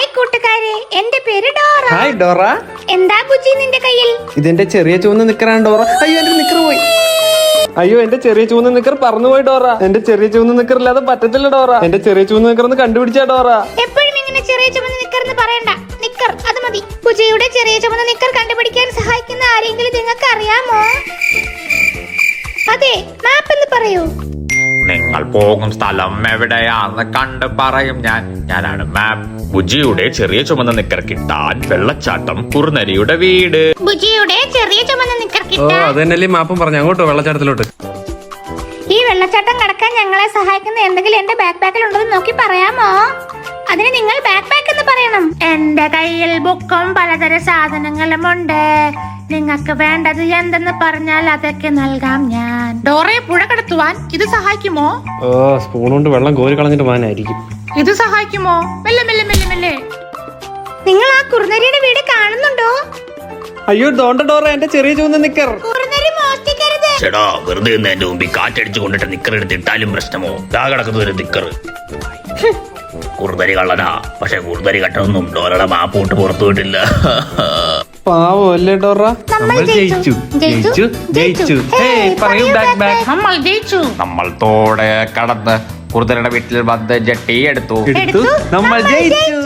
Hi കൂട്ടുകാരെ, എന്റെ പേര് ഡോറ. Hi Dora. എന്താ ബുജി നിന്റെ കയ്യിൽ? ഇതെന്റെ ചെറിയ ചുവന്ന നിക്കറാണ് ഡോറ. അയ്യോ എന്റെ നിക്കർ പോയി. അയ്യോ എന്റെ ചെറിയ ചുവന്ന നിക്കർ പറന്നുപോയി ഡോറ. എന്റെ ചെറിയ ചുവന്ന നിക്കർ ഇല്ലാതെ പറ്റത്തില്ല ഡോറ. എന്റെ ചെറിയ ചുവന്ന നിക്കർ ഒന്ന് കണ്ടുപിടിച്ചാ ഡോറ. എപ്പോഴും ഇങ്ങനെ ചെറിയ ചുമന്ന നിക്കർ എന്ന് പറയണ്ട. നിക്കർ അത് മതി. ബുജിയുടെ ചെറിയ ചുമന്ന നിക്കർ കണ്ടുപിടിക്കാൻ സഹായിക്കുന്ന ആരെങ്കിലും നിങ്ങൾക്ക് അറിയാമോ? അതെ, മാപ്പ് എന്ന് പറയൂ. നിങ്ങൾ പോകും സ്ഥലം എവിടെയാന്ന് കണ്ട് പറയും ഞാനാണ് മാപ്പ്. ബുജിയുടെ ചെറിയ ചുമന്ന നിക്കർ കിട്ടാൻ വെള്ളച്ചാട്ടം, കുറുനരിയുടെ വീട്. ബുജിയുടെ ചെറിയ ചുമന്ന നിക്കർ ഓ കിട്ടാൻ അതന്നെയല്ലേ മാപ്പും പറഞ്ഞു. അങ്ങോട്ടോ വെള്ളച്ചാട്ടത്തിലോട്ട്. ഈ വെള്ളച്ചാട്ടം കടക്കാൻ ഞങ്ങളെ സഹായിക്കുന്ന എന്തെങ്കിലും എന്റെ ബാക്ക് പാക്കിൽ ഉണ്ടെന്ന് നോക്കി പറയാമോ? അതിന് നിങ്ങൾ ബാക്ക് പാക്ക് എന്ന് പറയണം. എന്റെ കയ്യിൽ ബുക്കും പലതരം സാധനങ്ങളും ഉണ്ട്. നിങ്ങൾക്ക് വേണ്ടത് എന്തെന്ന് പറഞ്ഞാൽ അതൊക്കെ നൽകാം ഞാൻ. ഡോറയെ പുഴ കടത്തുവാൻ ഇത് സഹായിക്കുമോ? ഓ സ്പൂൺ കൊണ്ട് വെള്ളം കോരി കളഞ്ഞിട്ട് പോകാനായിരിക്കും. ഇത് സഹായിക്കുമോ? മെല്ലെ മെല്ലെ മെല്ലെ മെല്ലെ. നിങ്ങൾ ആ കുറുനരിയുടെ വീട് കാണുന്നുണ്ടോ? അയ്യോ ഡോണ്ട ഡോറ, എന്റെ ചെറിയ ചുവന്ന നിക്കർ. കുറുനരി മോഷ്ടിക്കരുത്. ചേടാ, വെറുതെ എന്റെ മുമ്പിൽ കാറ്റടിച്ചു കൊണ്ടിട്ട് നിക്കർ എടുത്തിട്ടാലും പ്രശ്നമോ? ദാ കിടക്കുന്ന ഒരു നിക്കർ. കുറുനരി കള്ളനാ. പക്ഷെ കുറുനരി കട്ടൊന്നും ഡോറയുടെ മാപ്പ് വിട്ട് പുറത്തു വിട്ടില്ല. പാവോ അല്ലേ ഡോറ. നമ്മൾ ജയിച്ചു ജയിച്ചു ജയിച്ചു. പറയൂ ബാക്ക് ബാക്ക്. നമ്മൾ ജയിച്ചു. നമ്മൾ തോടെ കടന്ന് കുറുനരിയുടെ വീട്ടിൽ വന്ന് ജട്ടി എടുത്തു. നമ്മൾ ജയിച്ചു.